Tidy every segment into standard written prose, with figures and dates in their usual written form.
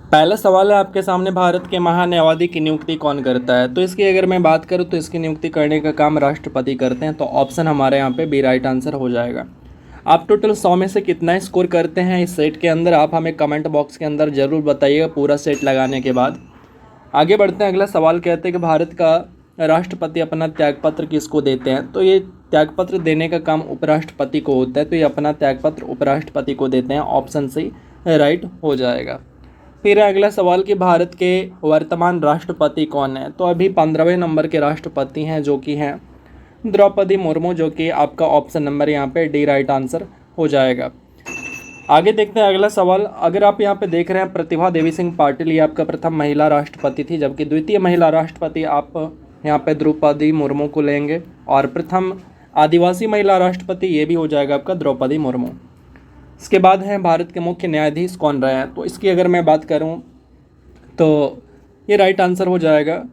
पहला सवाल है आपके सामने, भारत के महान्यायवादी की नियुक्ति कौन करता है। तो इसकी अगर मैं बात करूँ तो इसकी नियुक्ति करने का काम राष्ट्रपति करते हैं। तो ऑप्शन हमारे यहाँ पे बी राइट आंसर हो जाएगा। आप टोटल 100 में से कितना स्कोर करते हैं इस सेट के अंदर, आप हमें कमेंट बॉक्स के अंदर ज़रूर बताइएगा पूरा सेट लगाने के बाद। आगे बढ़ते हैं। अगला सवाल कहते हैं कि भारत का राष्ट्रपति अपना त्यागपत्र किसको देते हैं। तो ये त्यागपत्र देने का काम उपराष्ट्रपति को होता है। तो ये अपना त्यागपत्र उपराष्ट्रपति को देते हैं। ऑप्शन सी राइट हो जाएगा। फिर अगला सवाल कि भारत के वर्तमान राष्ट्रपति कौन है। तो अभी 15वें नंबर के राष्ट्रपति हैं जो कि हैं द्रौपदी मुर्मू, जो कि आपका ऑप्शन नंबर यहाँ पे डी राइट आंसर हो जाएगा। आगे देखते हैं अगला सवाल। अगर आप यहाँ पे देख रहे हैं प्रतिभा देवी सिंह पाटिल, ये आपका प्रथम महिला राष्ट्रपति थी, जबकि द्वितीय महिला राष्ट्रपति आप यहाँ पे द्रौपदी मुर्मू को लेंगे, और प्रथम आदिवासी महिला राष्ट्रपति ये भी हो जाएगा आपका द्रौपदी मुर्मू। इसके बाद हैं भारत के मुख्य न्यायाधीश कौन रहे हैं। तो इसकी अगर मैं बात करूँ तो ये राइट आंसर हो जाएगा।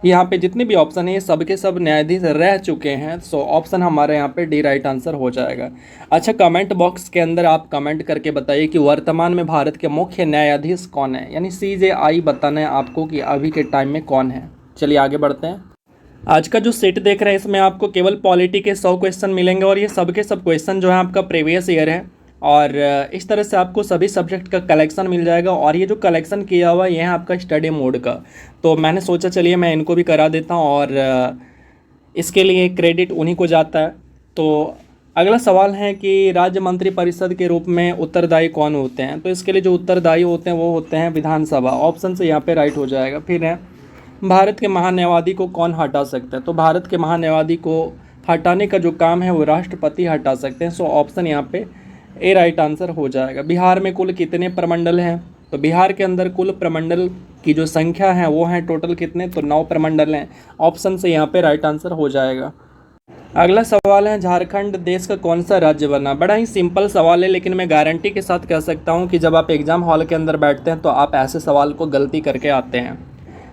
यहाँ पे जितने भी ऑप्शन है ये सब के सब न्यायाधीश रह चुके हैं। सो ऑप्शन हमारे यहाँ पे डी राइट आंसर हो जाएगा। अच्छा, कमेंट बॉक्स के अंदर आप कमेंट करके बताइए कि वर्तमान में भारत के मुख्य न्यायाधीश कौन है, यानी CJI बताना है आपको कि अभी के टाइम में कौन है। चलिए आगे बढ़ते हैं। आज का जो सेट देख रहे हैं इसमें आपको केवल पॉलिटी के 100 क्वेश्चन मिलेंगे, और ये सब के सब क्वेश्चन जो है आपका प्रीवियस ईयर है, और इस तरह से आपको सभी सब्जेक्ट का कलेक्शन मिल जाएगा। और ये जो कलेक्शन किया हुआ है ये है आपका स्टडी मोड का। तो मैंने सोचा चलिए मैं इनको भी करा देता हूँ, और इसके लिए क्रेडिट उन्हीं को जाता है। तो अगला सवाल है कि राज्य मंत्री परिषद के रूप में उत्तरदायी कौन होते हैं। तो इसके लिए जो उत्तरदायी होते हैं वो होते हैं विधानसभा। ऑप्शन से यहाँ पे राइट हो जाएगा। फिर है भारत के महान्यायवादी को कौन हटा सकता है। तो भारत के महान्यायवादी को हटाने का जो काम है वो राष्ट्रपति हटा सकते हैं। सो ऑप्शन यहाँ पे ए राइट आंसर हो जाएगा। बिहार में कुल कितने प्रमंडल हैं। तो बिहार के अंदर कुल प्रमंडल की जो संख्या है वो है टोटल कितने, तो 9 प्रमंडल हैं। ऑप्शन से यहाँ पे राइट आंसर हो जाएगा। अगला सवाल है झारखंड देश का कौन सा राज्य बना। बड़ा ही सिंपल सवाल है, लेकिन मैं गारंटी के साथ कह सकता हूँ कि जब आप एग्जाम हॉल के अंदर बैठते हैं तो आप ऐसे सवाल को गलती करके आते हैं।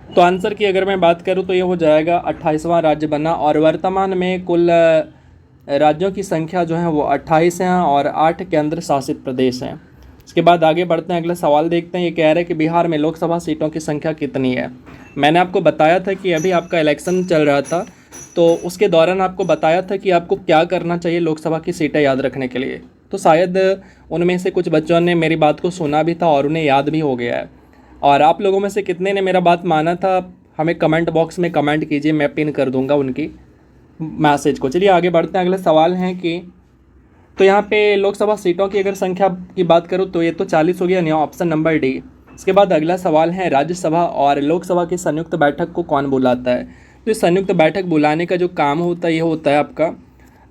तो आंसर की अगर मैं बात करूँ तो ये हो जाएगा 28वां राज्य बना, और वर्तमान में कुल राज्यों की संख्या जो है वो 28 हैं, और 8 केंद्र शासित प्रदेश हैं। इसके बाद आगे बढ़ते हैं। अगला सवाल देखते हैं। ये कह रहे हैं कि बिहार में लोकसभा सीटों की संख्या कितनी है। मैंने आपको बताया था कि अभी आपका इलेक्शन चल रहा था, तो उसके दौरान आपको बताया था कि आपको क्या करना चाहिए लोकसभा की सीटें याद रखने के लिए। तो शायद उनमें से कुछ बच्चों ने मेरी बात को सुना भी था और उन्हें याद भी हो गया है। और आप लोगों में से कितने ने मेरा बात माना था, हमें कमेंट बॉक्स में कमेंट कीजिए, मैं पिन कर दूंगा उनकी मैसेज को। चलिए आगे बढ़ते हैं। अगला सवाल है कि तो यहाँ पे लोकसभा सीटों की अगर संख्या की बात करूँ तो ये तो 40 हो गया, नहीं ऑप्शन नंबर डी। इसके बाद अगला सवाल है राज्यसभा और लोकसभा की संयुक्त बैठक को कौन बुलाता है। तो इस संयुक्त बैठक बुलाने का जो काम होता है ये होता है आपका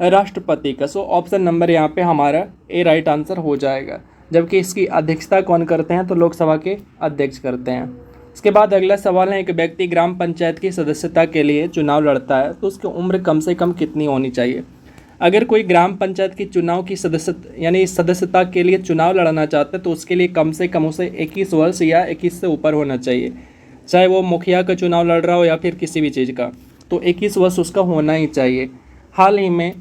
राष्ट्रपति का। सो ऑप्शन नंबर यहाँ पे हमारा ए राइट आंसर हो जाएगा। जबकि इसकी अध्यक्षता कौन करते हैं, तो लोकसभा के अध्यक्ष करते हैं। इसके बाद अगला सवाल है, एक व्यक्ति ग्राम पंचायत की सदस्यता के लिए चुनाव लड़ता है तो उसकी उम्र कम से कम कितनी होनी चाहिए। अगर कोई ग्राम पंचायत की चुनाव की सदस्यता के लिए चुनाव लड़ना चाहता है तो उसके लिए कम से कम उसे 21 वर्ष या 21 से ऊपर होना चाहिए, चाहे वो मुखिया का चुनाव लड़ रहा हो या फिर किसी भी चीज़ का। तो 21 वर्ष उसका होना ही चाहिए। हाल ही में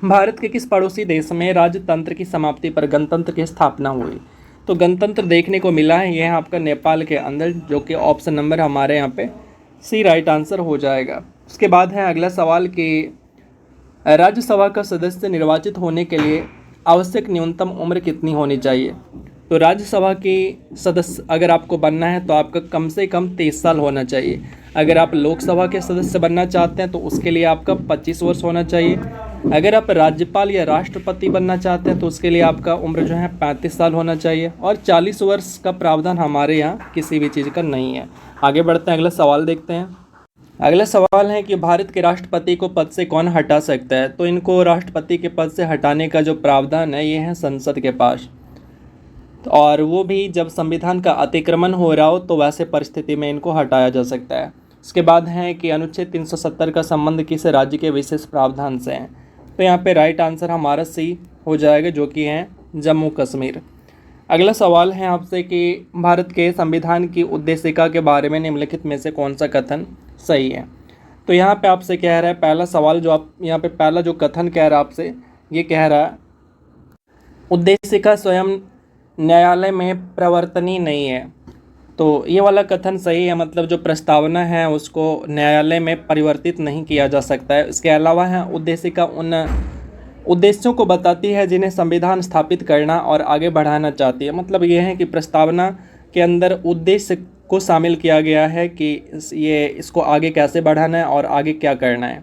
भारत के किस पड़ोसी देश में राजतंत्र की समाप्ति पर गणतंत्र की स्थापना हुई। तो गणतंत्र देखने को मिला है यह आपका नेपाल के अंदर, जो कि ऑप्शन नंबर हमारे यहाँ पे सी राइट आंसर हो जाएगा। उसके बाद है अगला सवाल कि राज्यसभा का सदस्य निर्वाचित होने के लिए आवश्यक न्यूनतम उम्र कितनी होनी चाहिए। तो राज्यसभा की सदस्य अगर आपको बनना है तो आपका कम से कम 23 साल होना चाहिए। अगर आप लोकसभा के सदस्य बनना चाहते हैं तो उसके लिए आपका 25 वर्ष होना चाहिए। अगर आप राज्यपाल या राष्ट्रपति बनना चाहते हैं तो उसके लिए आपका उम्र जो है 35 साल होना चाहिए, और 40 वर्ष का प्रावधान हमारे यहाँ किसी भी चीज़ का नहीं है। आगे बढ़ते हैं, अगला सवाल देखते हैं। अगला सवाल है कि भारत के राष्ट्रपति को पद से कौन हटा सकता है। तो इनको राष्ट्रपति के पद से हटाने का जो प्रावधान है ये है संसद के पास, और वो भी जब संविधान का अतिक्रमण हो रहा हो तो वैसे परिस्थिति में इनको हटाया जा सकता है। इसके बाद है कि अनुच्छेद 370 का संबंध किस राज्य के विशेष प्रावधान से है। तो यहाँ पे राइट आंसर हमारा सी हो जाएगा, जो कि है जम्मू कश्मीर। अगला सवाल है आपसे कि भारत के संविधान की उद्देशिका के बारे में निम्नलिखित में से कौन सा कथन सही है। तो यहाँ पे आपसे कह रहा है, पहला सवाल जो आप यहाँ पे पहला जो कथन कह रहा है आपसे, ये कह रहा है उद्देशिका स्वयं न्यायालय में प्रवर्तनीय नहीं है। तो ये वाला कथन सही है, मतलब जो प्रस्तावना है उसको न्यायालय में परिवर्तित नहीं किया जा सकता है। इसके अलावा है उद्देशिका उन उद्देश्यों को बताती है जिन्हें संविधान स्थापित करना और आगे बढ़ाना चाहती है। मतलब ये है कि प्रस्तावना के अंदर उद्देश्य को शामिल किया गया है कि ये इसको आगे कैसे बढ़ाना है और आगे क्या करना है।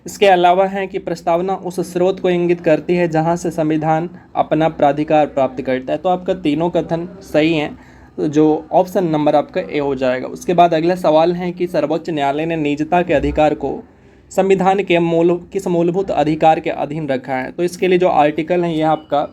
इसके अलावा है कि प्रस्तावना उस स्रोत को इंगित करती है जहाँ से संविधान अपना प्राधिकार प्राप्त करता है। तो आपका तीनों कथन सही हैं, तो जो ऑप्शन नंबर आपका ए हो जाएगा। उसके बाद अगला सवाल है कि सर्वोच्च न्यायालय ने निजता के अधिकार को संविधान के किस मूलभूत अधिकार के अधीन रखा है। तो इसके लिए जो आर्टिकल है यह आपका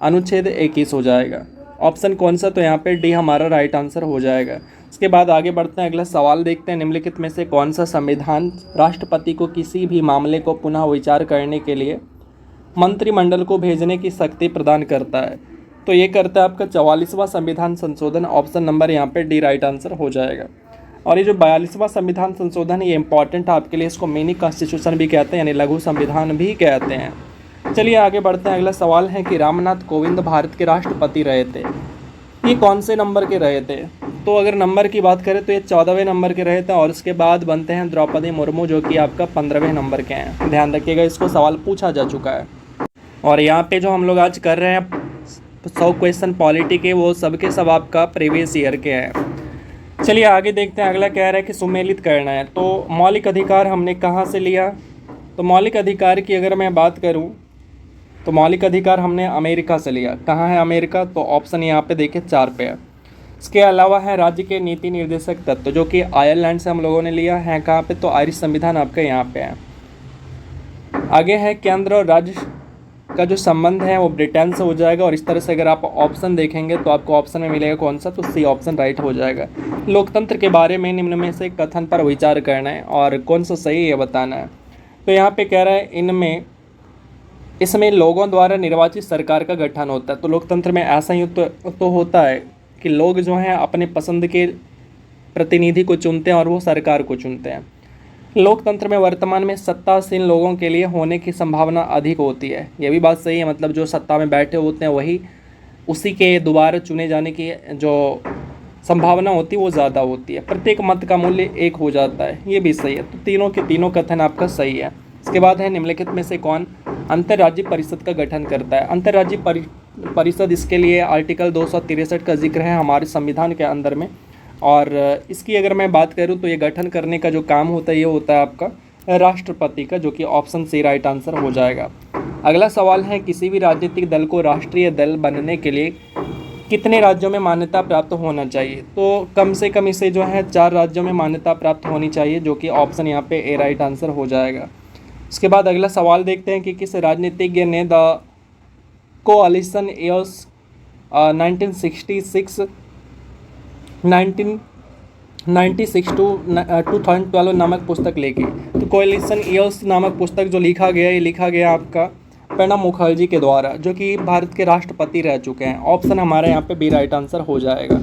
अनुच्छेद 21 हो जाएगा। ऑप्शन कौन सा, तो यहाँ पे डी हमारा राइट आंसर हो जाएगा। इसके बाद आगे बढ़ते हैं, अगला सवाल देखते हैं। निम्नलिखित में से कौन सा संविधान राष्ट्रपति को किसी भी मामले को पुनः विचार करने के लिए मंत्रिमंडल को भेजने की शक्ति प्रदान करता है। तो ये करता है आपका 44वां संविधान संशोधन। ऑप्शन नंबर यहाँ पे डी राइट आंसर हो जाएगा। और ये जो 42वां संविधान संशोधन है ये इंपॉर्टेंट है आपके लिए, इसको मिनी कॉन्स्टिट्यूशन भी कहते हैं, यानी लघु संविधान भी कहते हैं। चलिए आगे बढ़ते हैं। अगला सवाल है कि रामनाथ कोविंद भारत के राष्ट्रपति रहे थे, ये कौन से नंबर के रहे थे। तो अगर नंबर की बात करें तो ये 14वें नंबर के रहे थे, और उसके बाद बनते हैं द्रौपदी मुर्मू जो कि आपका 15वें नंबर के हैं। ध्यान रखिएगा, इसको सवाल पूछा जा चुका है। और यहाँ पे जो हम लोग आज कर रहे हैं 100 क्वेश्चन पॉलिटी के, वो सब के सब आपका प्रीवियस ईयर के हैं। चलिए आगे देखते हैं। अगला कह रहा है कि सुमेलित करना है। तो मौलिक अधिकार हमने कहाँ से लिया, तो मौलिक अधिकार की अगर मैं बात करूँ तो मौलिक अधिकार हमने अमेरिका से लिया। कहाँ है अमेरिका, तो ऑप्शन यहाँ पे देखिए 4 पे है। इसके अलावा है राज्य के नीति निर्देशक तत्व, जो कि आयरलैंड से हम लोगों ने लिया है। कहाँ पे, तो आयरिश संविधान आपका यहाँ पे है। आगे है केंद्र और राज्य का जो संबंध है वो ब्रिटेन से हो जाएगा। और इस तरह से अगर आप ऑप्शन देखेंगे तो आपको ऑप्शन में मिलेगा कौन सा, तो सी ऑप्शन राइट हो जाएगा। लोकतंत्र के बारे में निम्न में से कथन पर विचार करना है और कौन सा सही है बताना है। तो यहाँ पे कह रहा है इसमें लोगों द्वारा निर्वाचित सरकार का गठन होता है। तो लोकतंत्र में ऐसा ही तो होता है कि लोग जो हैं अपने पसंद के प्रतिनिधि को चुनते हैं और वो सरकार को चुनते हैं। लोकतंत्र में वर्तमान में सत्तासीन लोगों के लिए होने की संभावना अधिक होती है। ये भी बात सही है, मतलब जो सत्ता में बैठे होते हैं वही उसी के दोबारा चुने जाने की जो संभावना होती है वो ज़्यादा होती है। प्रत्येक मत का मूल्य 1 हो जाता है, ये भी सही है। तो तीनों के तीनों कथन आपका सही है। इसके बाद है निम्नलिखित में से कौन अंतर्राज्यीय परिषद का गठन करता है। अंतर्राज्यीय परिषद, इसके लिए आर्टिकल 263 का जिक्र है हमारे संविधान के अंदर में। और इसकी अगर मैं बात करूं तो ये गठन करने का जो काम होता है ये होता है आपका राष्ट्रपति का, जो कि ऑप्शन सी राइट आंसर हो जाएगा। अगला सवाल है किसी भी राजनीतिक दल को राष्ट्रीय दल बनने के लिए कितने राज्यों में मान्यता प्राप्त होना चाहिए। तो कम से कम इसे जो है 4 राज्यों में मान्यता प्राप्त होनी चाहिए, जो कि ऑप्शन यहाँ पे ए राइट आंसर हो जाएगा। उसके बाद अगला सवाल देखते हैं कि किस राजनीतिज्ञ ने द कोalition ईयर्स 1966 टू 2012 नामक पुस्तक लिखी। तो कोalition ईयर्स नामक पुस्तक जो लिखा गया, ये लिखा गया आपका प्रणब मुखर्जी के द्वारा, जो कि भारत के राष्ट्रपति रह चुके हैं। ऑप्शन हमारे यहाँ पे बी राइट आंसर हो जाएगा।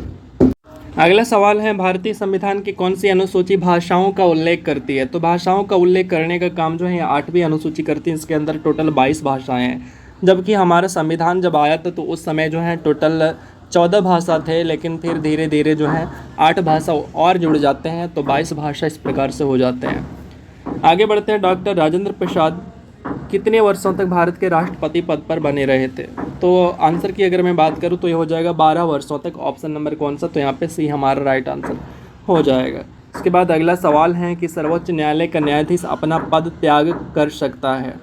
अगला सवाल है भारतीय संविधान की कौन सी अनुसूची भाषाओं का उल्लेख करती है। तो भाषाओं का उल्लेख करने का काम जो है 8वीं अनुसूची करती है। इसके अंदर टोटल 22 भाषाएं हैं, जबकि हमारा संविधान जब आया था तो उस समय जो है टोटल 14 भाषा थे, लेकिन फिर धीरे धीरे जो है 8 भाषा और जुड़ जाते हैं, तो 22 भाषा इस प्रकार से हो जाते हैं। आगे बढ़ते हैं। डॉक्टर राजेंद्र प्रसाद कितने वर्षों तक भारत के राष्ट्रपति पद पर बने रहे थे। तो आंसर की अगर मैं बात करूं तो ये हो जाएगा 12 वर्षों तक। ऑप्शन नंबर कौन सा, तो यहाँ पे सी हमारा राइट आंसर हो जाएगा। इसके बाद अगला सवाल है कि सर्वोच्च न्यायालय का न्यायाधीश अपना पद त्याग कर सकता है।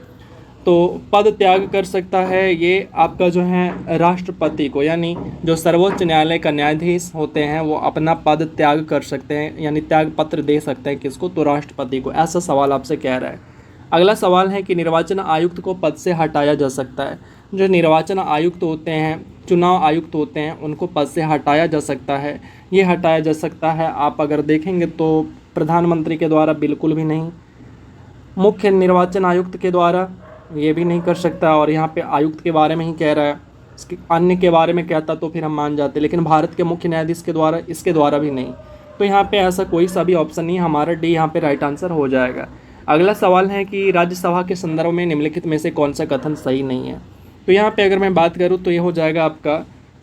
तो पद त्याग कर सकता है ये आपका जो है राष्ट्रपति को, यानी जो सर्वोच्च न्यायालय का न्यायाधीश होते हैं वो अपना पद त्याग कर सकते हैं, यानी त्याग पत्र दे सकते हैं किसको, तो राष्ट्रपति को। ऐसा सवाल आपसे कह रहा है। अगला सवाल है कि निर्वाचन आयुक्त को पद से हटाया जा सकता है। जो निर्वाचन आयुक्त होते हैं, चुनाव आयुक्त होते हैं, उनको पद से हटाया जा सकता है। ये हटाया जा सकता है, आप अगर देखेंगे तो प्रधानमंत्री के द्वारा बिल्कुल भी नहीं, मुख्य निर्वाचन आयुक्त के द्वारा ये भी नहीं कर सकता। और यहाँ पे आयुक्त के बारे में ही कह रहा है, इसके अन्य के बारे में कहता तो फिर हम मान जाते, लेकिन भारत के मुख्य न्यायाधीश के द्वारा, इसके द्वारा भी नहीं। तो यहाँ पे ऐसा कोई सा भी ऑप्शन नहीं, हमारा डी यहाँ पे राइट आंसर हो जाएगा। अगला सवाल है कि राज्यसभा के संदर्भ में निम्नलिखित में से कौन सा कथन सही नहीं है। तो यहाँ पे अगर मैं बात करूँ तो ये हो जाएगा आपका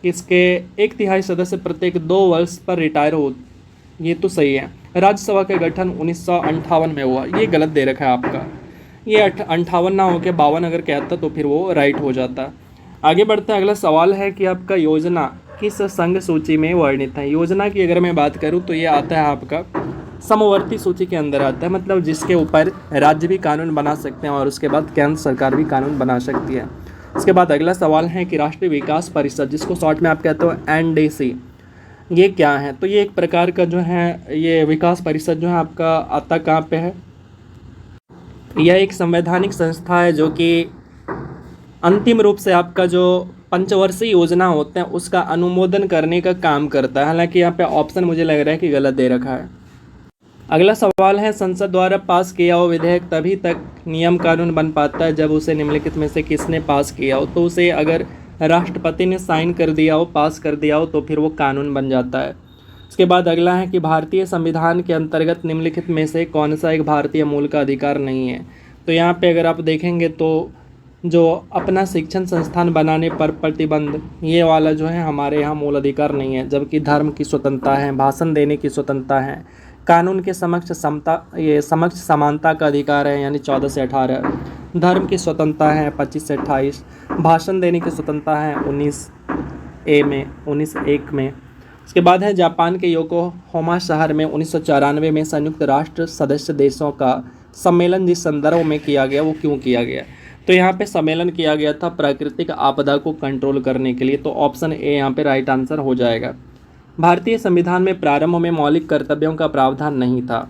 कि इसके 1/3 सदस्य प्रत्येक 2 वर्ष पर रिटायर हो। ये तो सही है। राज्यसभा का गठन 1958 में हुआ, ये गलत दे रखा है आपका। ये 58 ना होकर 52 अगर कहता तो फिर वो राइट हो जाता। आगे बढ़ते हैं। अगला सवाल है कि आपका योजना किस संघ सूची में वर्णित है। योजना की अगर मैं बात करूं तो ये आता है आपका समवर्ती सूची के अंदर आता है, मतलब जिसके ऊपर राज्य भी कानून बना सकते हैं और उसके बाद केंद्र सरकार भी कानून बना सकती है। उसके बाद अगला सवाल है कि राष्ट्रीय विकास परिषद, जिसको शॉर्ट में आप कहते हो एनडीसी, ये क्या है। तो ये एक प्रकार का जो है ये विकास परिषद जो है आपका आता कहाँ पे है। यह एक संवैधानिक संस्था है जो कि अंतिम रूप से आपका जो पंचवर्षीय योजना होते हैं उसका अनुमोदन करने का काम करता है। हालांकि यहाँ पे ऑप्शन मुझे लग रहा है कि गलत दे रखा है। अगला सवाल है संसद द्वारा पास किया हुआ विधेयक तभी तक नियम कानून बन पाता है जब उसे निम्नलिखित में से किसने पास किया हो। तो उसे अगर राष्ट्रपति ने साइन कर दिया हो, पास कर दिया हो, तो फिर वो कानून बन जाता है। उसके बाद अगला है कि भारतीय संविधान के अंतर्गत निम्नलिखित में से कौन सा एक भारतीय मूल का अधिकार नहीं है। तो यहाँ पे अगर आप देखेंगे तो जो अपना शिक्षण संस्थान बनाने पर प्रतिबंध, ये वाला जो है हमारे यहाँ मूल अधिकार नहीं है। जबकि धर्म की स्वतंत्रता है, भाषण देने की स्वतंत्रता है, कानून के समक्ष समानता का अधिकार है यानी 14 से 18, धर्म की स्वतंत्रता है 25 से 28, भाषण देने की स्वतंत्रता है 19(1) में। उसके बाद है जापान के योकोहामा शहर में 1994 में संयुक्त राष्ट्र सदस्य देशों का सम्मेलन जिस संदर्भ में किया गया वो क्यों किया गया। तो यहाँ पे सम्मेलन किया गया था प्राकृतिक आपदा को कंट्रोल करने के लिए। तो ऑप्शन ए यहाँ पे राइट आंसर हो जाएगा। भारतीय संविधान में प्रारंभ में मौलिक कर्तव्यों का प्रावधान नहीं था।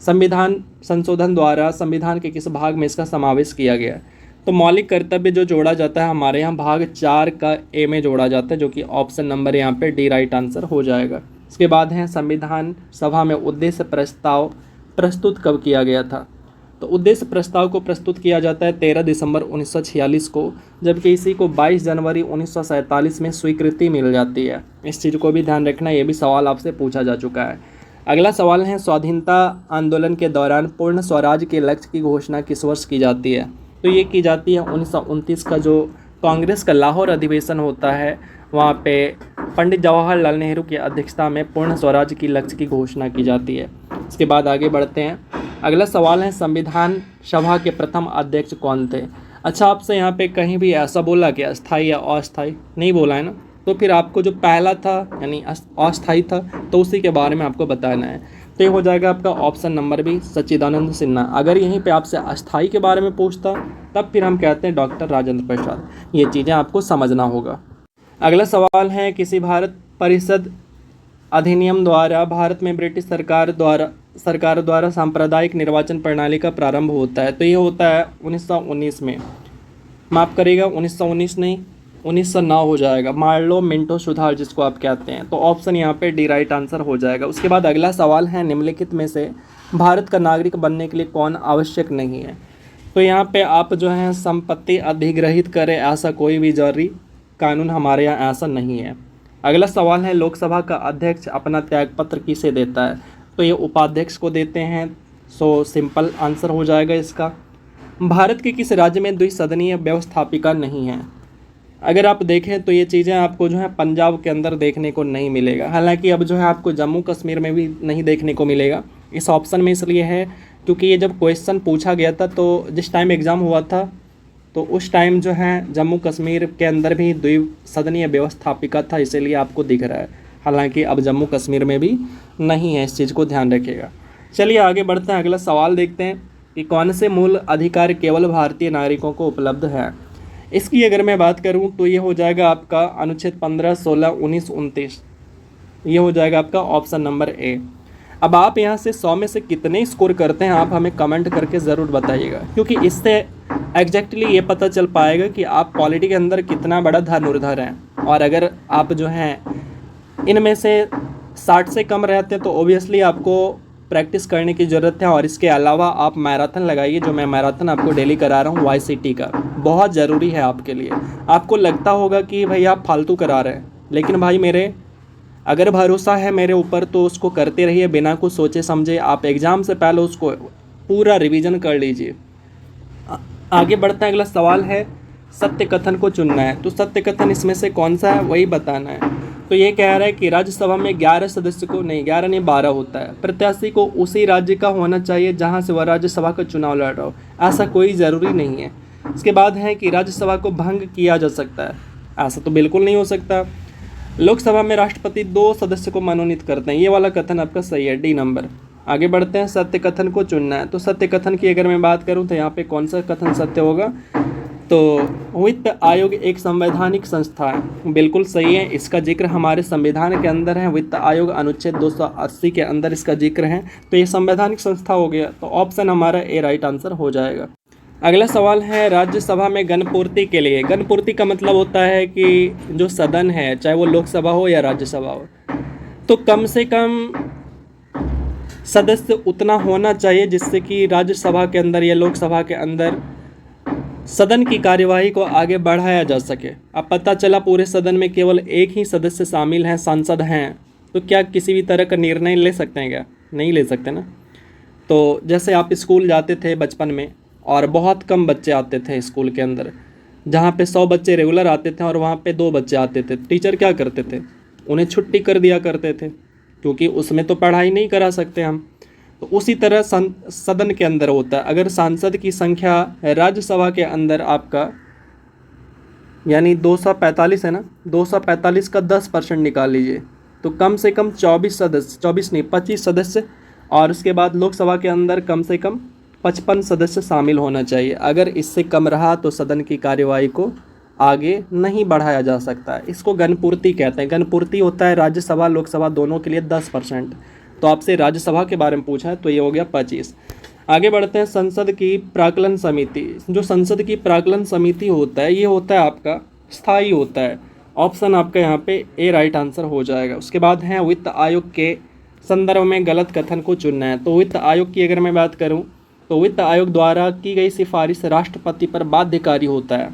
संविधान संशोधन द्वारा संविधान के किस भाग में इसका समावेश किया गया। तो मौलिक कर्तव्य जो जोड़ा जाता है हमारे यहाँ भाग 4 का ए में जोड़ा जाता है, जो कि ऑप्शन नंबर यहाँ पे डी राइट आंसर हो जाएगा। इसके बाद है संविधान सभा में उद्देश्य प्रस्ताव प्रस्तुत कब किया गया था। तो उद्देश्य प्रस्ताव को प्रस्तुत किया जाता है 13 दिसंबर 1946 को, जबकि इसी को 22 जनवरी 1947 में स्वीकृति मिल जाती है। इस चीज़ को भी ध्यान रखना, ये भी सवाल आपसे पूछा जा चुका है। अगला सवाल है स्वाधीनता आंदोलन के दौरान पूर्ण स्वराज के लक्ष्य की घोषणा किस वर्ष की जाती है। तो ये की जाती है 1929 का जो कांग्रेस का लाहौर अधिवेशन होता है, वहाँ पे पंडित जवाहरलाल नेहरू की अध्यक्षता में पूर्ण स्वराज की लक्ष्य की घोषणा की जाती है। इसके बाद आगे बढ़ते हैं। अगला सवाल है संविधान सभा के प्रथम अध्यक्ष कौन थे। अच्छा, आपसे यहाँ पे कहीं भी ऐसा बोला कि अस्थायी या अस्थायी, नहीं बोला है ना, तो फिर आपको जो पहला था यानी अस्थायी था तो उसी के बारे में आपको बताना है। तो ये हो जाएगा आपका ऑप्शन नंबर बी सच्चिदानंद सिन्हा। अगर यहीं पे आपसे अस्थायी के बारे में पूछता तब फिर हम कहते हैं डॉक्टर राजेंद्र प्रसाद। ये चीज़ें आपको समझना होगा। अगला सवाल है किसी भारत परिषद अधिनियम द्वारा भारत में ब्रिटिश सरकार द्वारा सांप्रदायिक निर्वाचन प्रणाली का प्रारंभ होता है। तो ये होता है 1919 में, माफ़ करिएगा 1919 नहीं 1909 हो जाएगा, मार्लो मिंटो सुधार जिसको आप कहते हैं। तो ऑप्शन यहाँ पे डी राइट आंसर हो जाएगा। उसके बाद अगला सवाल है निम्नलिखित में से भारत का नागरिक बनने के लिए कौन आवश्यक नहीं है। तो यहाँ पे आप जो है संपत्ति अधिग्रहित करें ऐसा कोई भी जरूरी कानून हमारे यहाँ ऐसा नहीं है। अगला सवाल है लोकसभा का अध्यक्ष अपना त्यागपत्र किसे देता है। तो ये उपाध्यक्ष को देते हैं। सो सिंपल आंसर हो जाएगा इसका। भारत के किस राज्य में द्विसदनीय व्यवस्थापिका नहीं है। अगर आप देखें तो ये चीज़ें आपको जो है पंजाब के अंदर देखने को नहीं मिलेगा। हालांकि अब जो है आपको जम्मू कश्मीर में भी नहीं देखने को मिलेगा। इस ऑप्शन में इसलिए है क्योंकि ये जब क्वेश्चन पूछा गया था तो जिस टाइम एग्ज़ाम हुआ था तो उस टाइम जो है जम्मू कश्मीर के अंदर भी द्विसदनीय व्यवस्थापिका था, इसीलिए आपको दिख रहा है। हालांकि अब जम्मू कश्मीर में भी नहीं है, इस चीज़ को ध्यान रखिएगा। चलिए आगे बढ़ते हैं। अगला सवाल देखते हैं कि कौन से मूल अधिकार केवल भारतीय नागरिकों को उपलब्ध है। इसकी अगर मैं बात करूं तो ये हो जाएगा आपका अनुच्छेद 15, 16, 19, 29। ये हो जाएगा आपका ऑप्शन नंबर ए। अब आप यहाँ से 100 में से कितने स्कोर करते हैं आप हमें कमेंट करके ज़रूर बताइएगा, क्योंकि इससे एग्जैक्टली ये पता चल पाएगा कि आप पॉलिटी के अंदर कितना बड़ा धनुर्धर हैं। और अगर आप जो हैं इनमें से 60 से कम रहते हैं तो ओबियसली आपको प्रैक्टिस करने की ज़रूरत है। और इसके अलावा आप मैराथन लगाइए, जो मैं मैराथन आपको डेली करा रहा हूँ YCT का, बहुत ज़रूरी है आपके लिए। आपको लगता होगा कि भाई आप फालतू करा रहे हैं, लेकिन भाई मेरे अगर भरोसा है मेरे ऊपर तो उसको करते रहिए बिना कुछ सोचे समझे। आप एग्ज़ाम से पहले उसको पूरा रिवीजन कर लीजिए। आगे बढ़ते हैं। अगला सवाल है सत्य कथन को चुनना है। तो सत्य कथन इसमें से कौन सा है वही बताना है। तो ये कह रहा है कि राज्यसभा में 11 सदस्य को नहीं, 11 नहीं 12 होता है, प्रत्याशी को उसी राज्य का होना चाहिए जहाँ से वह राज्यसभा का चुनाव लड़ रहा हो, ऐसा कोई ज़रूरी नहीं है। इसके बाद है कि राज्यसभा को भंग किया जा सकता है, ऐसा तो बिल्कुल नहीं हो सकता। लोकसभा में राष्ट्रपति 2 सदस्य को मनोनीत करते हैं, ये वाला कथन आपका सही है, डी नंबर। आगे बढ़ते हैं, सत्य कथन को चुनना है। तो सत्य कथन की अगर मैं बात करूं तो यहाँ पे कौन सा कथन सत्य होगा, तो वित्त आयोग एक संवैधानिक संस्था है, बिल्कुल सही है। इसका जिक्र हमारे संविधान के अंदर है, वित्त आयोग अनुच्छेद 280 के अंदर इसका जिक्र है, तो ये संवैधानिक संस्था हो गया। तो ऑप्शन हमारा ए राइट आंसर हो जाएगा। अगला सवाल है, राज्यसभा में गणपूर्ति के लिए, गणपूर्ति का मतलब होता है कि जो सदन है, चाहे वो लोकसभा हो या राज्यसभा हो, तो कम से कम सदस्य उतना होना चाहिए जिससे कि राज्यसभा के अंदर या लोकसभा के अंदर सदन की कार्यवाही को आगे बढ़ाया जा सके। अब पता चला पूरे सदन में केवल एक ही सदस्य शामिल हैं, सांसद हैं, तो क्या किसी भी तरह का निर्णय ले सकते हैं क्या? नहीं ले सकते ना। तो जैसे आप स्कूल जाते थे बचपन में और बहुत कम बच्चे आते थे स्कूल के अंदर, जहाँ पे 100 बच्चे रेगुलर आते थे और वहाँ पे 2 बच्चे आते थे, टीचर क्या करते थे? उन्हें छुट्टी कर दिया करते थे, क्योंकि उसमें तो पढ़ाई नहीं करा सकते हम। तो उसी तरह सदन के अंदर होता है। अगर सांसद की संख्या राज्यसभा के अंदर आपका यानी 245 है ना, 245 का 10% निकाल लीजिए, तो कम से कम 24 सदस्य, 24 नहीं 25 सदस्य, और उसके बाद लोकसभा के अंदर कम से कम 55 सदस्य शामिल होना चाहिए। अगर इससे कम रहा तो सदन की कार्यवाही को आगे नहीं बढ़ाया जा सकता है। इसको गणपूर्ति कहते हैं। गणपूर्ति होता है राज्यसभा लोकसभा दोनों के लिए 10%। तो आपसे राज्यसभा के बारे में पूछा है तो ये हो गया 25। आगे बढ़ते हैं, संसद की प्राक्कलन समिति। जो संसद की प्राक्कलन समिति होता है, ये होता है आपका स्थायी होता है। ऑप्शन आपका यहाँ पे ए राइट आंसर हो जाएगा। उसके बाद है, वित्त आयोग के संदर्भ में गलत कथन को चुनना है। तो वित्त आयोग की अगर मैं बात करूँ तो वित्त आयोग द्वारा की गई सिफारिश राष्ट्रपति पर बाध्यकारी होता है।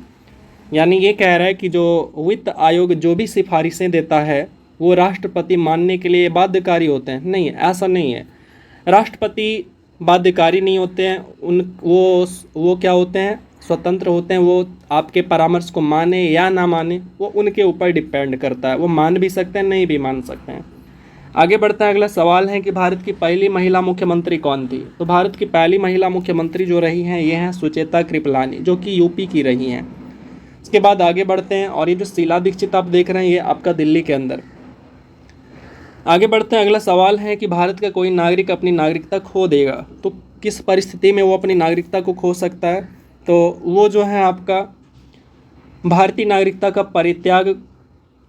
यानी ये कह रहा है कि जो वित्त आयोग जो भी सिफारिशें देता है वो राष्ट्रपति मानने के लिए बाध्यकारी होते हैं। नहीं, ऐसा नहीं है। राष्ट्रपति बाध्यकारी नहीं होते हैं, वो क्या होते हैं, स्वतंत्र होते हैं। वो आपके परामर्श को माने या ना माने वो उनके ऊपर डिपेंड करता है। वो मान भी सकते हैं, नहीं भी मान सकते हैं। आगे बढ़ते हैं, अगला सवाल है कि भारत की पहली महिला मुख्यमंत्री कौन थी। तो भारत की पहली महिला मुख्यमंत्री जो रही हैं ये हैं सुचेता कृपलानी, जो कि यूपी की रही हैं। इसके बाद आगे बढ़ते हैं, और ये जो शीला दीक्षित आप देख रहे हैं ये आपका दिल्ली के अंदर। आगे बढ़ते हैं, अगला सवाल है कि भारत का कोई नागरिक अपनी नागरिकता खो देगा तो किस परिस्थिति में वो अपनी नागरिकता को खो सकता है। तो वो जो है आपका भारतीय नागरिकता का परित्याग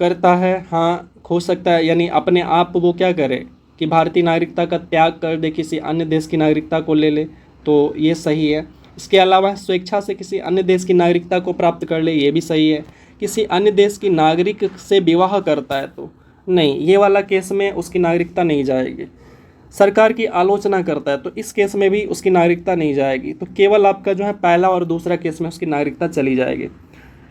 करता है, हाँ खो सकता है। यानी अपने आप वो क्या करे कि भारतीय नागरिकता का त्याग कर दे, किसी अन्य देश की नागरिकता को ले ले, तो ये सही है। इसके अलावा स्वेच्छा से किसी अन्य देश की नागरिकता को प्राप्त कर ले, ये भी सही है। किसी अन्य देश की नागरिक से विवाह करता है तो नहीं, ये वाला केस में उसकी नागरिकता नहीं जाएगी। सरकार की आलोचना करता है तो इस केस में भी उसकी नागरिकता नहीं जाएगी। तो केवल आपका जो है पहला और दूसरा केस में उसकी नागरिकता चली जाएगी।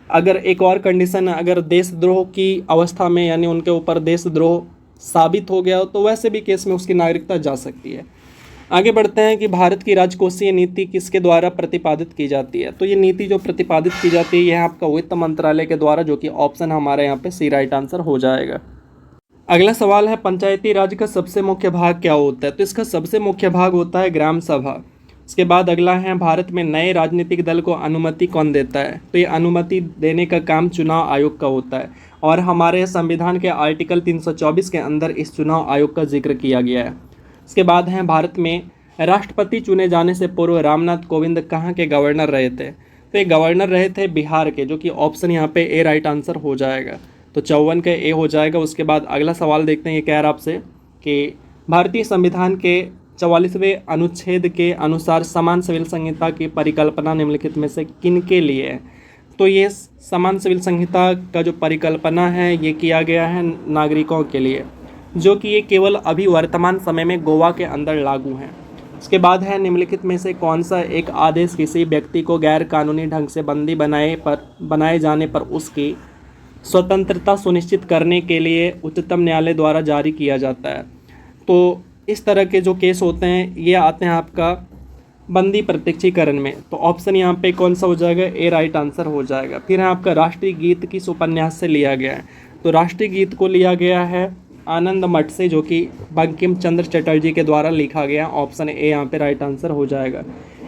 अगर एक और कंडीशन है, अगर देशद्रोह की अवस्था में यानी उनके ऊपर देशद्रोह साबित हो गया हो तो वैसे भी केस में उसकी नागरिकता जा सकती है। आगे बढ़ते हैं कि भारत की राजकोषीय नीति किसके द्वारा प्रतिपादित की जाती है। तो ये नीति जो प्रतिपादित की जाती है यह आपका वित्त मंत्रालय के द्वारा, जो कि ऑप्शन हमारे यहाँ पे सी राइट आंसर हो जाएगा। अगला सवाल है, पंचायती राज का सबसे मुख्य भाग क्या होता है। तो इसका सबसे मुख्य भाग होता है ग्राम सभा। इसके बाद अगला है, भारत में नए राजनीतिक दल को अनुमति कौन देता है। तो ये अनुमति देने का काम चुनाव आयोग का होता है, और हमारे संविधान के आर्टिकल 324 के अंदर इस चुनाव आयोग का जिक्र किया गया है। इसके बाद हैं, भारत में राष्ट्रपति चुने जाने से पूर्व रामनाथ कोविंद कहाँ के गवर्नर रहे थे। तो ये गवर्नर रहे थे बिहार के, जो कि ऑप्शन यहाँ पे ए राइट आंसर हो जाएगा। तो 54 का ए हो जाएगा। उसके बाद अगला सवाल देखते हैं, ये कह रहा आपसे कि भारतीय संविधान के 44वें अनुच्छेद के अनुसार समान सिविल संहिता की परिकल्पना निम्नलिखित में से किन के लिए है। तो ये समान सिविल संहिता का जो परिकल्पना है ये किया गया है नागरिकों के लिए, जो कि ये केवल अभी वर्तमान समय में गोवा के अंदर लागू हैं। इसके बाद है, निम्नलिखित में से कौन सा एक आदेश किसी व्यक्ति को गैर कानूनी ढंग से बंदी बनाए जाने पर उसकी स्वतंत्रता सुनिश्चित करने के लिए उच्चतम न्यायालय द्वारा जारी किया जाता है। तो इस तरह के जो केस होते हैं ये आते हैं आपका बंदी प्रत्यक्षीकरण में। तो ऑप्शन यहाँ पे कौन सा हो जाएगा, ए राइट आंसर हो जाएगा। फिर है आपका राष्ट्रीय गीत किस उपन्यास से लिया गया है, तो राष्ट्रीय गीत को लिया गया है आनंद मठ से, जो कि बंकिम चंद्र चटर्जी के द्वारा लिखा गया। ऑप्शन ए यहाँ पे राइट आंसर हो जाएगा।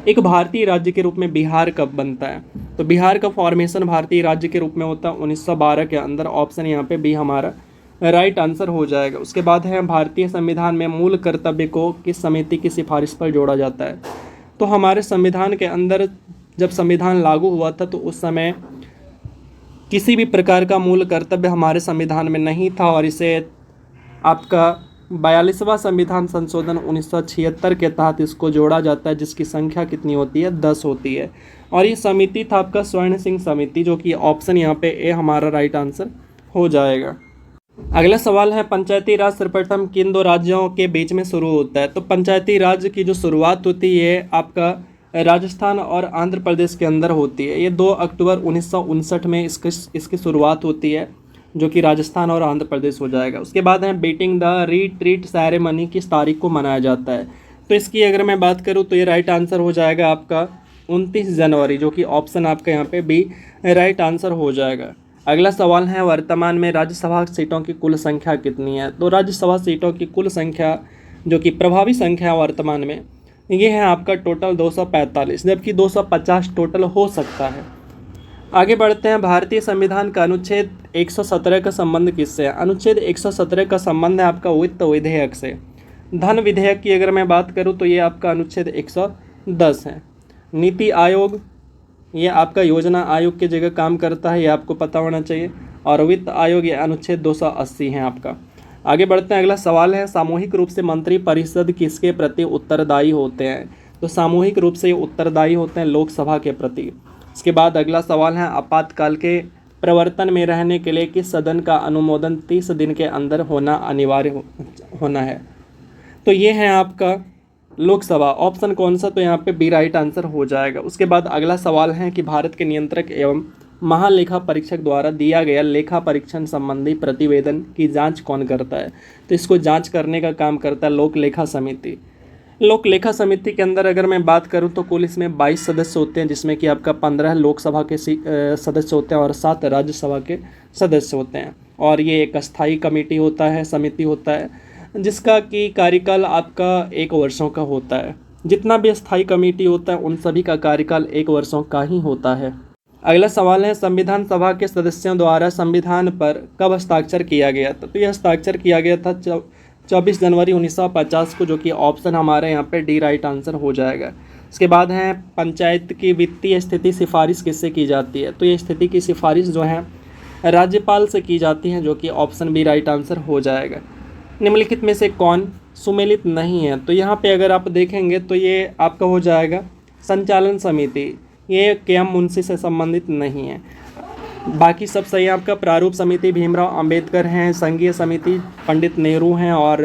एक भारतीय राज्य के रूप में बिहार कब बनता है, तो बिहार का फॉर्मेशन भारतीय राज्य के रूप में होता है 1912 के अंदर। ऑप्शन यहाँ पे बी हमारा राइट आंसर हो जाएगा। उसके बाद है भारतीय संविधान में मूल कर्तव्य को किस समिति की सिफारिश पर जोड़ा जाता है, तो हमारे संविधान के अंदर जब संविधान लागू हुआ था तो उस समय किसी भी प्रकार का मूल कर्तव्य हमारे संविधान में नहीं था, और इसे आपका 42वां संविधान संशोधन 1976 के तहत इसको जोड़ा जाता है, जिसकी संख्या कितनी होती है, 10 होती है। और ये समिति था आपका स्वर्ण सिंह समिति, जो कि ऑप्शन यहाँ पे ए हमारा राइट आंसर हो जाएगा। अगला सवाल है पंचायती राज सर्वप्रथम किन दो राज्यों के बीच में शुरू होता है, तो पंचायती राज की जो शुरुआत होती है आपका राजस्थान और आंध्र प्रदेश के अंदर होती है। ये 2 अक्टूबर 1959 में इसकी शुरुआत होती है, जो कि राजस्थान और आंध्र प्रदेश हो जाएगा। उसके बाद है बीटिंग द रिट्रीट सेरेमनी किस तारीख को मनाया जाता है, तो इसकी अगर मैं बात करूँ तो ये राइट आंसर हो जाएगा आपका 29 जनवरी, जो कि ऑप्शन आपका यहाँ पे बी राइट आंसर हो जाएगा। अगला सवाल है वर्तमान में राज्यसभा सीटों की कुल संख्या कितनी है, तो राज्यसभा सीटों की कुल संख्या जो कि प्रभावी संख्या वर्तमान में ये है आपका टोटल 245, जबकि 250 टोटल हो सकता है। आगे बढ़ते हैं, भारतीय संविधान का अनुच्छेद 117 का संबंध किससे है, अनुच्छेद 117 का संबंध है आपका वित्त विधेयक से। धन विधेयक की अगर मैं बात करूं तो ये आपका अनुच्छेद 110 है। नीति आयोग ये आपका योजना आयोग की जगह काम करता है, ये आपको पता होना चाहिए। और वित्त आयोग ये अनुच्छेद 280 है आपका। आगे बढ़ते हैं, अगला सवाल है सामूहिक रूप से मंत्री परिषद किसके प्रति उत्तरदायी होते हैं, तो सामूहिक रूप से ये उत्तरदायी होते हैं लोकसभा के प्रति। इसके बाद अगला सवाल है आपातकाल के प्रवर्तन में रहने के लिए किस सदन का अनुमोदन 30 दिन के अंदर होना अनिवार्य होना है, तो ये है आपका लोकसभा। ऑप्शन कौन सा, तो यहाँ पे बी राइट आंसर हो जाएगा। उसके बाद अगला सवाल है कि भारत के नियंत्रक एवं महालेखा परीक्षक द्वारा दिया गया लेखा परीक्षण संबंधी प्रतिवेदन की जांच कौन करता है, तो इसको जांच करने का काम करता है लोक लेखा समिति। लोक लेखा समिति के अंदर अगर मैं बात करूं तो कुल इसमें 22 सदस्य होते हैं, जिसमें कि आपका 15 लोकसभा के सदस्य होते हैं और 7 राज्यसभा के सदस्य होते हैं। और ये एक अस्थायी कमेटी होता है, समिति होता है, जिसका कि कार्यकाल आपका 1 वर्षों का होता है। जितना भी अस्थायी कमेटी होता है उन सभी का कार्यकाल 1 वर्षों का ही होता है। अगला सवाल है संविधान सभा के सदस्यों द्वारा संविधान पर कब हस्ताक्षर किया गया था, तो यह हस्ताक्षर किया गया था 24 जनवरी 1950 को, जो कि ऑप्शन हमारे यहाँ पे डी राइट आंसर हो जाएगा। इसके बाद है पंचायत की वित्तीय स्थिति सिफारिश किससे की जाती है, तो ये स्थिति की सिफारिश जो है राज्यपाल से की जाती है, जो कि ऑप्शन बी राइट आंसर हो जाएगा। निम्नलिखित में से कौन सुमेलित नहीं है, तो यहाँ पे अगर आप देखेंगे तो ये आपका हो जाएगा संचालन समिति, ये के.एम. मुंशी से संबंधित नहीं है। बाकी सब सही है आपका। प्रारूप समिति भीमराव अंबेडकर हैं, संघीय समिति पंडित नेहरू हैं और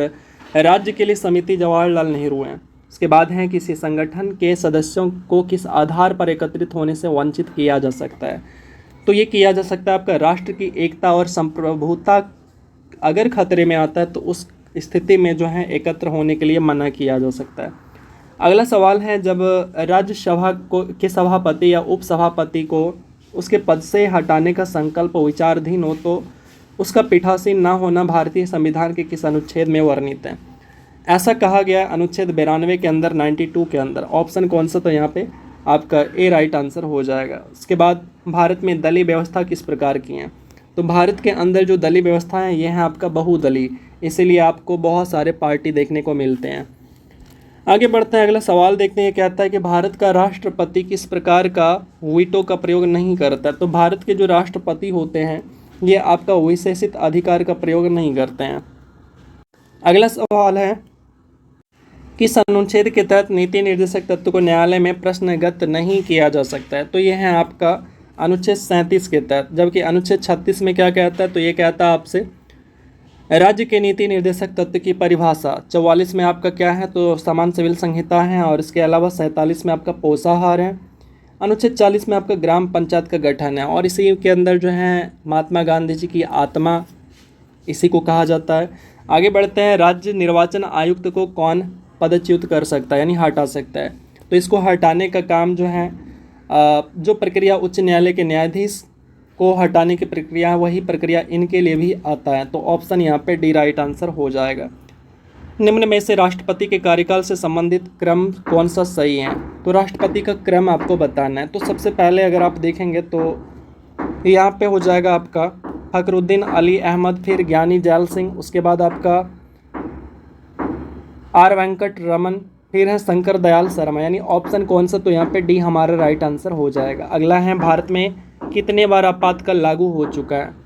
राज्य के लिए समिति जवाहरलाल नेहरू हैं। इसके बाद है किसी संगठन के सदस्यों को किस आधार पर एकत्रित होने से वंचित किया जा सकता है, तो ये किया जा सकता है आपका राष्ट्र की एकता और संप्रभुता अगर खतरे में आता है तो उस स्थिति में जो है एकत्र होने के लिए मना किया जा सकता है। अगला सवाल है जब राज्यसभा के सभापति या उपसभापति को उसके पद से हटाने का संकल्प विचाराधीन हो तो उसका पीठासीन न होना भारतीय संविधान के किस अनुच्छेद में वर्णित है, ऐसा कहा गया अनुच्छेद 92 के अंदर 92 के अंदर। ऑप्शन कौन सा, तो यहाँ पे आपका ए राइट आंसर हो जाएगा। उसके बाद भारत में दलीय व्यवस्था किस प्रकार की है, तो भारत के अंदर जो दलीय व्यवस्था है ये है आपका बहुदलीय, इसीलिए आपको बहुत सारे पार्टी देखने को मिलते हैं। आगे बढ़ते हैं, अगला सवाल देखते हैं। कहता है कि भारत का राष्ट्रपति किस प्रकार का वीटो का प्रयोग नहीं करता, तो भारत के जो राष्ट्रपति होते हैं ये आपका विशेषित अधिकार का प्रयोग नहीं करते हैं। अगला सवाल है किस अनुच्छेद के तहत नीति निर्देशक तत्व को न्यायालय में प्रश्नगत नहीं किया जा सकता है, तो ये है आपका अनुच्छेद 37 के तहत। जबकि अनुच्छेद 36 में क्या कहता है, तो ये कहता है आपसे राज्य के नीति निर्देशक तत्व की परिभाषा। 44 में आपका क्या है, तो समान सिविल संहिता है और इसके अलावा 47 में आपका पोषाहार है। अनुच्छेद 40 में आपका ग्राम पंचायत का गठन है और इसी के अंदर जो है महात्मा गांधी जी की आत्मा इसी को कहा जाता है। आगे बढ़ते हैं, राज्य निर्वाचन आयुक्त को कौन पदच्युत कर सकता है यानी हटा सकता है, तो इसको हटाने का काम जो है जो प्रक्रिया उच्च न्यायालय के न्यायाधीश को हटाने की प्रक्रिया है, वही प्रक्रिया इनके लिए भी आता है। तो ऑप्शन यहाँ पे डी राइट आंसर हो जाएगा। निम्न में से राष्ट्रपति के कार्यकाल से संबंधित क्रम कौन सा सही है? तो राष्ट्रपति का क्रम आपको बताना है। तो सबसे पहले अगर आप देखेंगे तो यहाँ पे हो जाएगा आपका फखरुद्दीन अली अहमद, फिर ज्ञानी जैल सिंह, उसके बाद आपका आर वेंकट रमन, फिर है शंकर दयाल शर्मा, यानी ऑप्शन कौन सा? तो यहाँ पे डी हमारा राइट आंसर हो जाएगा। अगला है भारत में कितने बार आपातकाल लागू हो चुका है?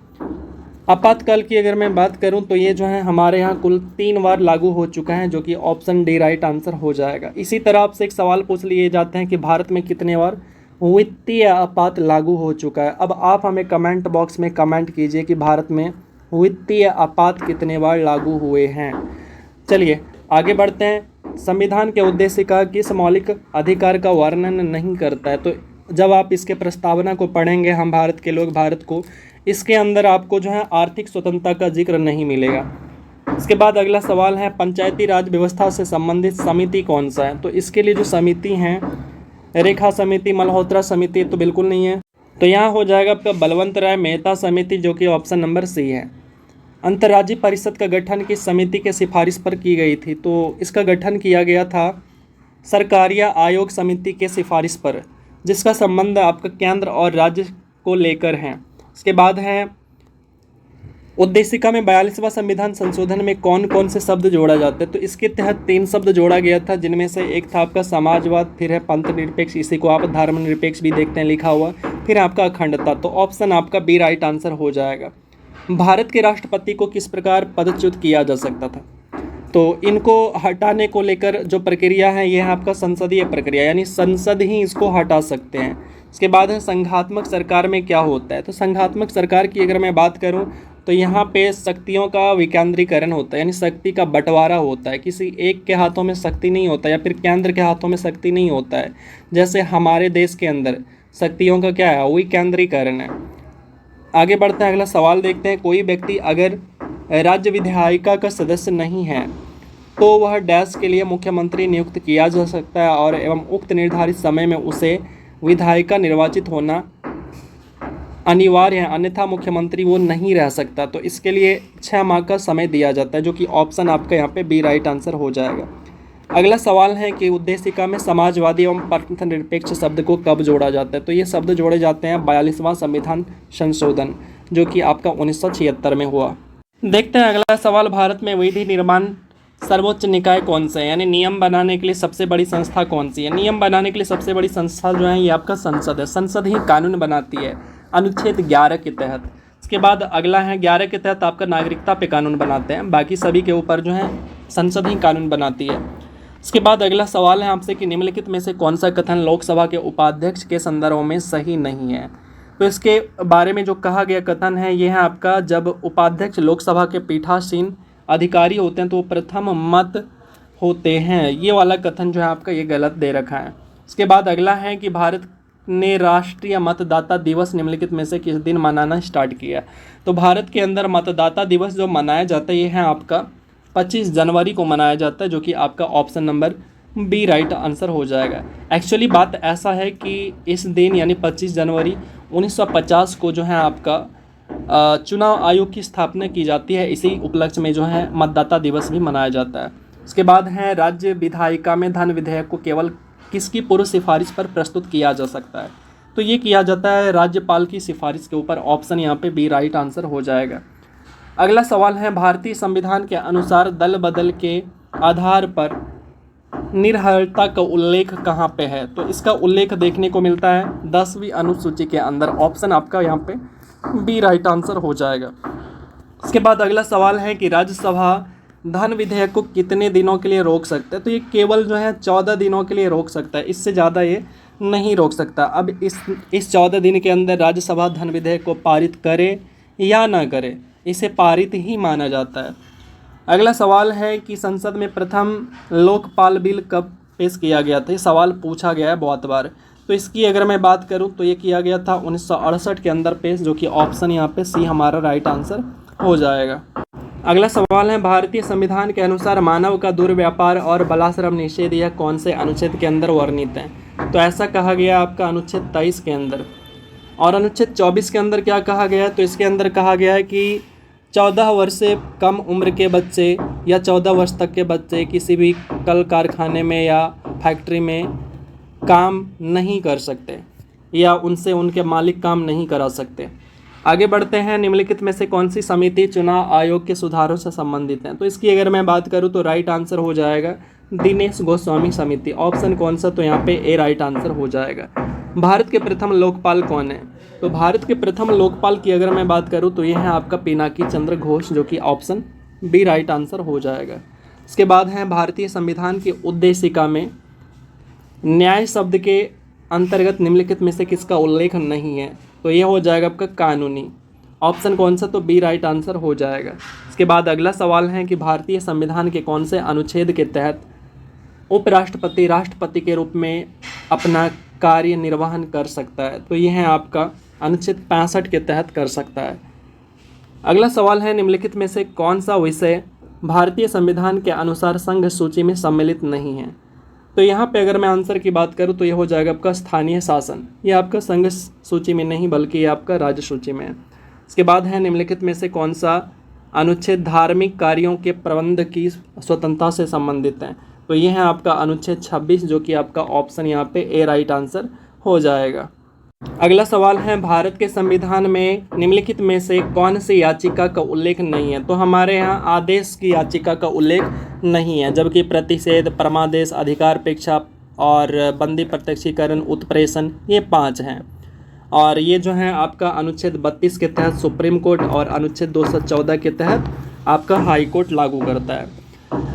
आपातकाल की अगर मैं बात करूं तो ये जो है हमारे यहाँ कुल 3 बार लागू हो चुका है, जो कि ऑप्शन डी राइट आंसर हो जाएगा। इसी तरह आपसे एक सवाल पूछ लिए जाते हैं कि भारत में कितने बार वित्तीय आपात लागू हो चुका है। अब आप हमें कमेंट बॉक्स में कमेंट कीजिए कि भारत में वित्तीय आपात कितने बार लागू हुए हैं। चलिए आगे बढ़ते हैं। संविधान के उद्देश्य का किस मौलिक अधिकार का वर्णन नहीं करता है? तो जब आप इसके प्रस्तावना को पढ़ेंगे, हम भारत के लोग भारत को, इसके अंदर आपको जो है आर्थिक स्वतंत्रता का जिक्र नहीं मिलेगा। इसके बाद अगला सवाल है पंचायती राज व्यवस्था से संबंधित समिति कौन सा है? तो इसके लिए जो समिति हैं, रेखा समिति, मल्होत्रा समिति, तो बिल्कुल नहीं है। तो यहाँ हो जाएगा आपका बलवंत राय मेहता समिति, जो कि ऑप्शन नंबर सी है। अंतर्राज्यीय परिषद का गठन किस समिति के सिफारिश पर की गई थी? तो इसका गठन किया गया था सरकारिया आयोग समिति के सिफारिश पर, जिसका संबंध आपका केंद्र और राज्य को लेकर है। इसके बाद है उद्देशिका में 42वां संविधान संशोधन में कौन कौन से शब्द जोड़ा जाता है? तो इसके तहत 3 शब्द जोड़ा गया था, जिनमें से एक था आपका समाजवाद, फिर है पंथ निरपेक्ष, इसी को आप धर्मनिरपेक्ष भी देखते हैं लिखा हुआ, फिर आपका अखंडता। तो ऑप्शन आपका बी राइट आंसर हो जाएगा। भारत के राष्ट्रपति को किस प्रकार पदच्युत किया जा सकता था? तो इनको हटाने को लेकर जो प्रक्रिया है, यह है आपका संसदीय प्रक्रिया, यानी संसद ही इसको हटा सकते हैं। इसके बाद है संघात्मक सरकार में क्या होता है? तो संघात्मक सरकार की अगर मैं बात करूं तो यहाँ पे शक्तियों का विकेंद्रीकरण होता है, यानी शक्ति का बंटवारा होता है। किसी एक के हाथों में शक्ति नहीं होता, या फिर केंद्र के हाथों में शक्ति नहीं होता है। जैसे हमारे देश के अंदर शक्तियों का क्या है? विकेंद्रीकरण है। आगे बढ़ते हैं, अगला सवाल देखते हैं। कोई व्यक्ति अगर राज्य विधायिका का सदस्य नहीं है तो वह डैश के लिए मुख्यमंत्री नियुक्त किया जा सकता है, और एवं उक्त निर्धारित समय में उसे विधायिका निर्वाचित होना अनिवार्य है, अन्यथा मुख्यमंत्री वो नहीं रह सकता। तो इसके लिए 6 माह का समय दिया जाता है, जो कि ऑप्शन आपका यहाँ पे बी राइट आंसर हो जाएगा। अगला सवाल है कि उद्देशिका में समाजवादी एवं पंथ निरपेक्ष शब्द को कब जोड़ा जाता है? तो ये शब्द जोड़े जाते हैं 42वां संविधान संशोधन, जो कि आपका 1976 में हुआ। देखते हैं अगला सवाल, भारत में विधि निर्माण सर्वोच्च निकाय कौन सा है? यानी नियम बनाने के लिए सबसे बड़ी संस्था कौन सी है? नियम बनाने के लिए सबसे बड़ी संस्था जो है ये आपका संसद है। संसद ही कानून बनाती है अनुच्छेद 11 के तहत। इसके बाद अगला है 11 के तहत आपका नागरिकता पे कानून बनाते हैं, बाकी सभी के ऊपर जो है संसद ही कानून बनाती है। इसके बाद अगला सवाल है आपसे कि निम्नलिखित में से कौन सा कथन लोकसभा के उपाध्यक्ष के संदर्भ में सही नहीं है? तो इसके बारे में जो कहा गया कथन है ये है आपका, जब उपाध्यक्ष लोकसभा के पीठासीन अधिकारी होते हैं तो वो प्रथम मत होते हैं। ये वाला कथन जो है आपका ये गलत दे रखा है। इसके बाद अगला है कि भारत ने राष्ट्रीय मतदाता दिवस निम्नलिखित में से किस दिन मनाना स्टार्ट किया? तो भारत के अंदर मतदाता दिवस जो मनाया जाता है ये है आपका 25 जनवरी को मनाया जाता है, जो कि आपका option number B right answer हो जाएगा। एक्चुअली बात ऐसा है कि इस दिन यानी 25 जनवरी 1950 को जो है आपका चुनाव आयोग की स्थापना की जाती है। इसी उपलक्ष्य में जो है मतदाता दिवस भी मनाया जाता है। इसके बाद है राज्य विधायिका में धन विधेयक को केवल किसकी पूर्व सिफारिश पर प्रस्तुत किया जा सकता है? तो ये किया जाता है राज्यपाल की सिफारिश के ऊपर। ऑप्शन यहाँ पे बी राइट आंसर हो जाएगा। अगला सवाल है भारतीय संविधान के अनुसार दल बदल के आधार पर निर्भरता का उल्लेख कहाँ पे है? तो इसका उल्लेख देखने को मिलता है 10वीं अनुसूची के अंदर। ऑप्शन आपका यहाँ पे बी राइट आंसर हो जाएगा। इसके बाद अगला सवाल है कि राज्यसभा धन विधेयक को कितने दिनों के लिए रोक सकता है? तो ये केवल जो है 14 दिनों के लिए रोक सकता है, इससे ज़्यादा ये नहीं रोक सकता। अब इस 14 दिन के अंदर राज्यसभा धन विधेयक को पारित करे या ना करे, इसे पारित ही माना जाता है। अगला सवाल है कि संसद में प्रथम लोकपाल बिल कब पेश किया गया था? ये सवाल पूछा गया है बहुत बार। तो इसकी अगर मैं बात करूं तो ये किया गया था 1968 के अंदर पेश, जो कि ऑप्शन यहाँ पे सी हमारा राइट आंसर हो जाएगा। अगला सवाल है, भारतीय संविधान के अनुसार मानव का दुर्व्यापार और बलाश्रम निषेध यह कौन से अनुच्छेद के अंदर वर्णित है? तो ऐसा कहा गया आपका अनुच्छेद 23 के अंदर। और अनुच्छेद 24 के अंदर क्या कहा गया है? तो इसके अंदर कहा गया है कि 14 वर्ष से कम उम्र के बच्चे या 14 वर्ष तक के बच्चे किसी भी कल कारखाने में या फैक्ट्री में काम नहीं कर सकते या उनसे उनके मालिक काम नहीं करा सकते। आगे बढ़ते हैं, निम्नलिखित में से कौन सी समिति चुनाव आयोग के सुधारों से संबंधित है? तो इसकी अगर मैं बात करूं तो राइट आंसर हो जाएगा दिनेश गोस्वामी समिति। ऑप्शन कौन सा? तो यहाँ पे ए राइट आंसर हो जाएगा। भारत के प्रथम लोकपाल कौन है? तो भारत के प्रथम लोकपाल की अगर मैं बात करूं तो यह है आपका पिनाकी चंद्र घोष, जो कि ऑप्शन बी राइट आंसर हो जाएगा। इसके बाद है, भारतीय संविधान की उद्देशिका में न्याय शब्द के अंतर्गत निम्नलिखित में से किसका उल्लेख नहीं है? तो यह हो जाएगा आपका कानूनी। ऑप्शन कौन सा? तो बी राइट आंसर हो जाएगा। इसके बाद अगला सवाल है कि भारतीय संविधान के कौन से अनुच्छेद के तहत उपराष्ट्रपति राष्ट्रपति के रूप में अपना कार्य निर्वहन कर सकता है? तो यह है आपका अनुच्छेद 65 के तहत कर सकता है। अगला सवाल है, निम्नलिखित में से कौन सा विषय भारतीय संविधान के अनुसार संघ सूची में सम्मिलित नहीं है? तो यहाँ पे अगर मैं आंसर की बात करूँ तो यह हो जाएगा आपका स्थानीय शासन। यह आपका संघ सूची में नहीं बल्कि ये आपका राज्य सूची में है। इसके बाद है, निम्नलिखित में से कौन सा अनुच्छेद धार्मिक कार्यों के प्रबंध की स्वतंत्रता से संबंधित है? तो यह है आपका अनुच्छेद 26, जो कि आपका ऑप्शन यहाँ पे ए राइट आंसर हो जाएगा। अगला सवाल है, भारत के संविधान में निम्नलिखित में से कौन सी याचिका का उल्लेख नहीं है? तो हमारे यहाँ आदेश की याचिका का उल्लेख नहीं है, जबकि प्रतिषेध, परमादेश, अधिकारपेक्षा और बंदी प्रत्यक्षीकरण, उत्प्रेषण, ये 5 हैं। और ये जो है आपका अनुच्छेद 32 के तहत सुप्रीम कोर्ट और अनुच्छेद 214 के तहत आपका हाई कोर्ट लागू करता है।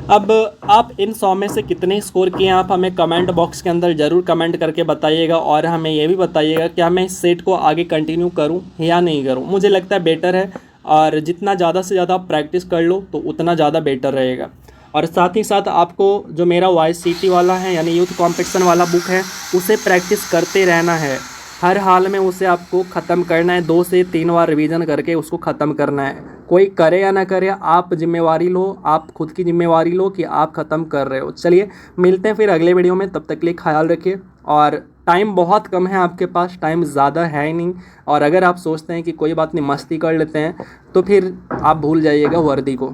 अब आप इन 100 में से कितने स्कोर किए आप हमें कमेंट बॉक्स के अंदर ज़रूर कमेंट करके बताइएगा। और हमें ये भी बताइएगा क्या मैं इस सेट को आगे कंटिन्यू करूं या नहीं करूं। मुझे लगता है बेटर है, और जितना ज़्यादा से ज़्यादा आप प्रैक्टिस कर लो तो उतना ज़्यादा बेटर रहेगा। और साथ ही साथ आपको जो मेरा YCT वाला है यानी यूथ कॉम्पिटिशन वाला बुक है, उसे प्रैक्टिस करते रहना है। हर हाल में उसे आपको ख़त्म करना है, 2 से 3 बार रिवीजन करके उसको ख़त्म करना है। कोई करे या ना करे, आप जिम्मेवारी लो, आप खुद की जिम्मेवारी लो कि आप ख़त्म कर रहे हो। चलिए मिलते हैं फिर अगले वीडियो में, तब तक के लिए ख्याल रखिए। और टाइम बहुत कम है आपके पास, टाइम ज़्यादा है ही नहीं। और अगर आप सोचते हैं कि कोई बात नहीं मस्ती कर लेते हैं, तो फिर आप भूल जाइएगा वर्दी को।